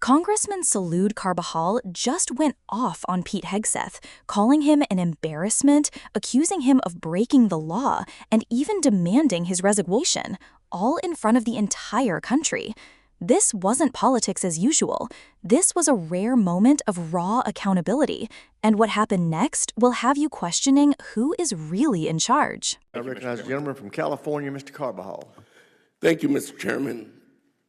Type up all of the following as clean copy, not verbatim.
Congressman Carbajal just went off on Pete Hegseth, calling him an embarrassment, accusing him of breaking the law, and even demanding his resignation, all in front of the entire country. This wasn't politics as usual. This was a rare moment of raw accountability, and what happened next will have you questioning who is really in charge. I recognize the gentleman from California, Mr. Carbajal. Thank you, Mr. Chairman.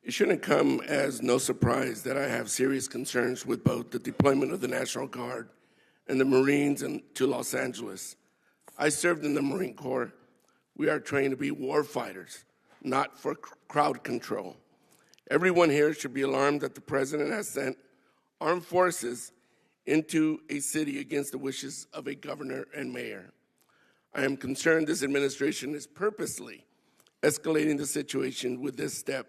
It shouldn't come as no surprise that I have serious concerns with both the deployment of the National Guard and the Marines to Los Angeles. I served in the Marine Corps. We are trained to be war fighters, not for crowd control. Everyone here should be alarmed that the President has sent armed forces into a city against the wishes of a governor and mayor. I am concerned this administration is purposely escalating the situation with this step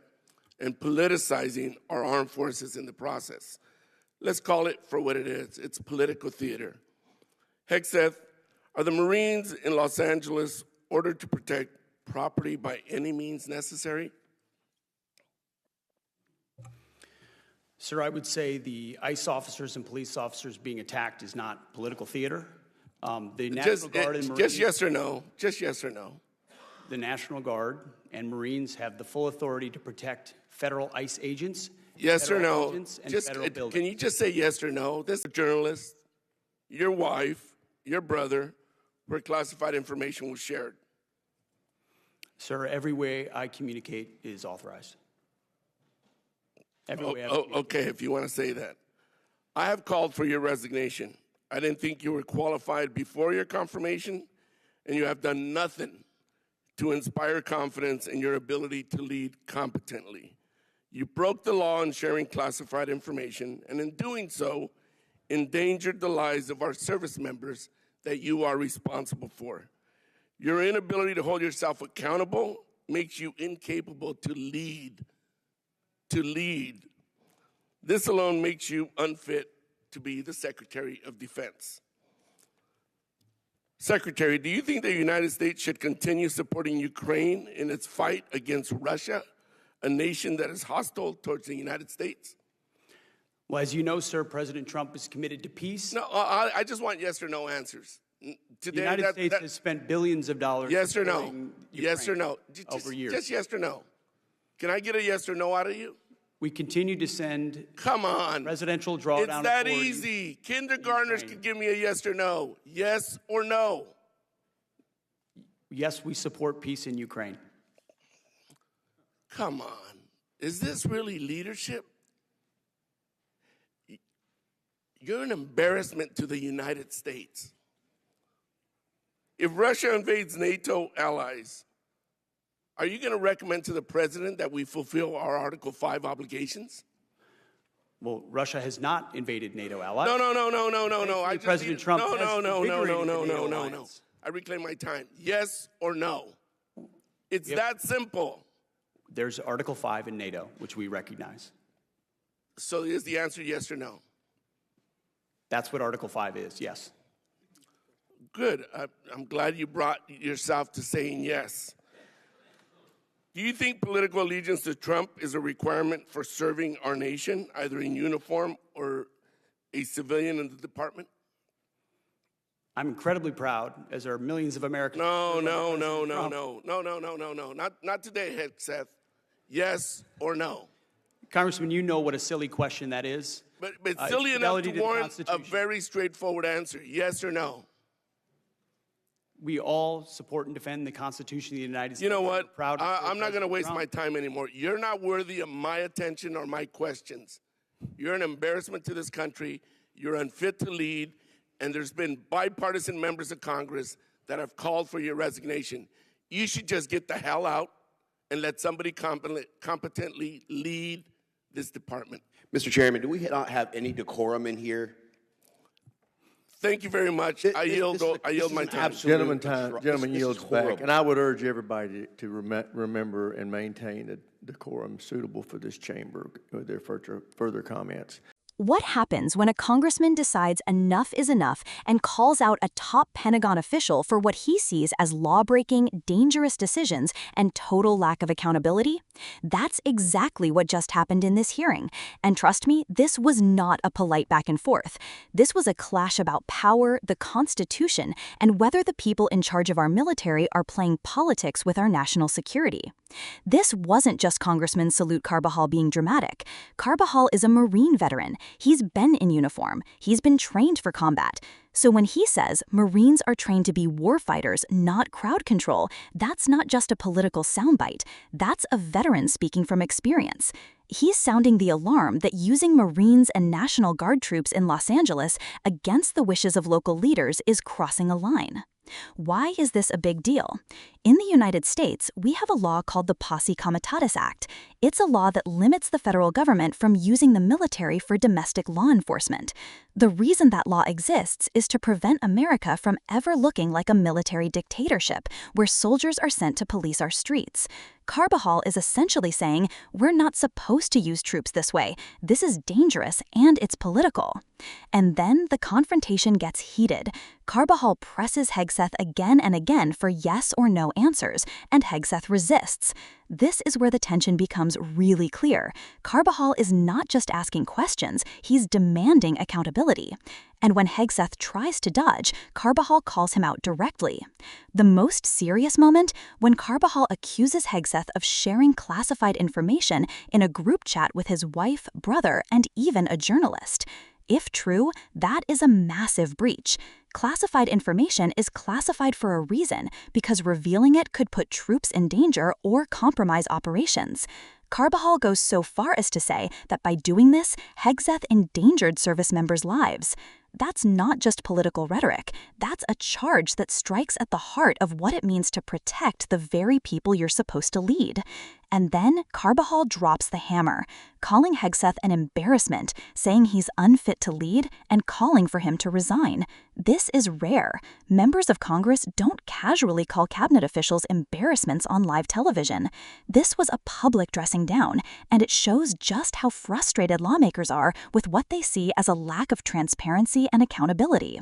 and politicizing our armed forces in the process. Let's call it for what it is. It's political theater. Hegseth, are the Marines in Los Angeles ordered to protect property by any means necessary? Sir, I would say the ICE officers and police officers being attacked is not political theater. The National Guard and Marines, just yes or no. Just yes or no. The National Guard and Marines have the full authority to protect federal ICE agents. Yes or no? Can you just say yes or no? This journalist, your wife, your brother, where classified information was shared. Sir, every way I communicate is authorized. Okay, if you want to say that. I have called for your resignation. I didn't think you were qualified before your confirmation, and you have done nothing to inspire confidence in your ability to lead competently. You broke the law in sharing classified information, and in doing so, endangered the lives of our service members that you are responsible for. Your inability to hold yourself accountable makes you incapable to lead. This alone makes you unfit to be the Secretary of Defense. Secretary, do you think the United States should continue supporting Ukraine in its fight against Russia, a nation that is hostile towards the United States? Well, as you know, sir, President Trump is committed to peace. No, I just want yes or no answers. Today, the United States has spent billions of dollars. Yes or no? Yes or no? Over years. Just yes or no. Can I get a yes or no out of you? We continue to send presidential drawdown. It's that easy. Kindergartners can give me a yes or no. Yes or no. Yes, we support peace in Ukraine. Come on. Is this really leadership? You're an embarrassment to the United States. If Russia invades NATO allies, are you going to recommend to the president that we fulfill our Article 5 obligations? Well, Russia has not invaded NATO allies. No. President Trump has No. I reclaim my time. Yes or no? It's that simple. There's Article 5 in NATO, which we recognize. So is the answer yes or no? That's what Article 5 is, yes. Good. I'm glad you brought yourself to saying yes. Do you think political allegiance to Trump is a requirement for serving our nation, either in uniform or a civilian in the department? I'm incredibly proud, as are millions of Americans. No. Not today, Hegseth. Yes or no? Congressman, you know what a silly question that is. But silly enough to warrant a very straightforward answer. Yes or no? We all support and defend the Constitution of the United States. You know what? I'm not going to waste my time anymore. You're not worthy of my attention or my questions. You're an embarrassment to this country. You're unfit to lead. And there's been bipartisan members of Congress that have called for your resignation. You should just get the hell out and let somebody competently lead this department. Mr. Chairman, do we not have any decorum in here? Thank you very much. I yield my time. Gentleman yields back. And I would urge everybody to remember and maintain a decorum suitable for this chamber with their further comments. What happens when a congressman decides enough is enough and calls out a top Pentagon official for what he sees as law-breaking, dangerous decisions and total lack of accountability? That's exactly what just happened in this hearing. And trust me, this was not a polite back and forth. This was a clash about power, the Constitution, and whether the people in charge of our military are playing politics with our national security. This wasn't just Congressman Salute Carbajal being dramatic. Carbajal is a Marine veteran. He's been in uniform. He's been trained for combat. So when he says Marines are trained to be warfighters, not crowd control, that's not just a political soundbite. That's a veteran speaking from experience. He's sounding the alarm that using Marines and National Guard troops in Los Angeles against the wishes of local leaders is crossing a line. Why is this a big deal? In the United States, we have a law called the Posse Comitatus Act. It's a law that limits the federal government from using the military for domestic law enforcement. The reason that law exists is to prevent America from ever looking like a military dictatorship, where soldiers are sent to police our streets. Carbajal is essentially saying, we're not supposed to use troops this way. This is dangerous and it's political. And then the confrontation gets heated. Carbajal presses Hegseth again and again for yes or no answers, and Hegseth resists. This is where the tension becomes really clear. Carbajal is not just asking questions, he's demanding accountability. And when Hegseth tries to dodge, Carbajal calls him out directly. The most serious moment, when Carbajal accuses Hegseth of sharing classified information in a group chat with his wife, brother, and even a journalist. If true, that is a massive breach. Classified information is classified for a reason, because revealing it could put troops in danger or compromise operations. Carbajal goes so far as to say that by doing this, Hegseth endangered service members' lives. That's not just political rhetoric. That's a charge that strikes at the heart of what it means to protect the very people you're supposed to lead. And then Carbajal drops the hammer, calling Hegseth an embarrassment, saying he's unfit to lead, and calling for him to resign. This is rare. Members of Congress don't casually call cabinet officials embarrassments on live television. This was a public dressing down, and it shows just how frustrated lawmakers are with what they see as a lack of transparency and accountability.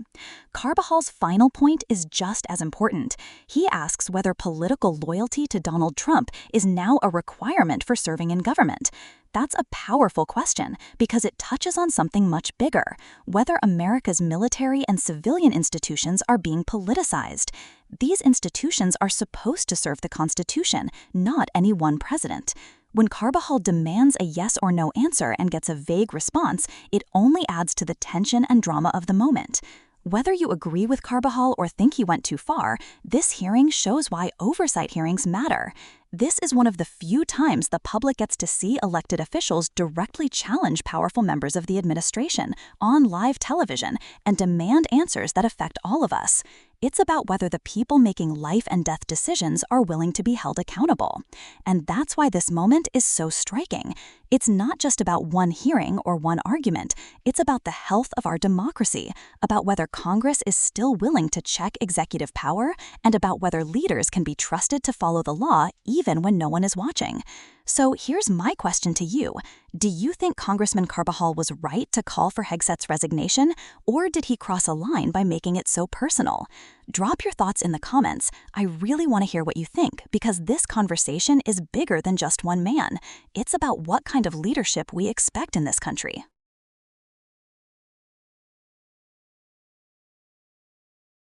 Carbajal's final point is just as important. He asks whether political loyalty to Donald Trump is now a requirement for serving in government. That's a powerful question because it touches on something much bigger, whether America's military and civilian institutions are being politicized. These institutions are supposed to serve the Constitution, not any one president. When Carbajal demands a yes or no answer and gets a vague response, it only adds to the tension and drama of the moment. Whether you agree with Carbajal or think he went too far, this hearing shows why oversight hearings matter. This is one of the few times the public gets to see elected officials directly challenge powerful members of the administration on live television and demand answers that affect all of us. It's about whether the people making life and death decisions are willing to be held accountable. And that's why this moment is so striking. It's not just about one hearing or one argument. It's about the health of our democracy, about whether Congress is still willing to check executive power, and about whether leaders can be trusted to follow the law even when no one is watching. So here's my question to you. Do you think Congressman Carbajal was right to call for Hegseth's resignation, or did he cross a line by making it so personal? Drop your thoughts in the comments. I really want to hear what you think, because this conversation is bigger than just one man. It's about what kind of leadership we expect in this country.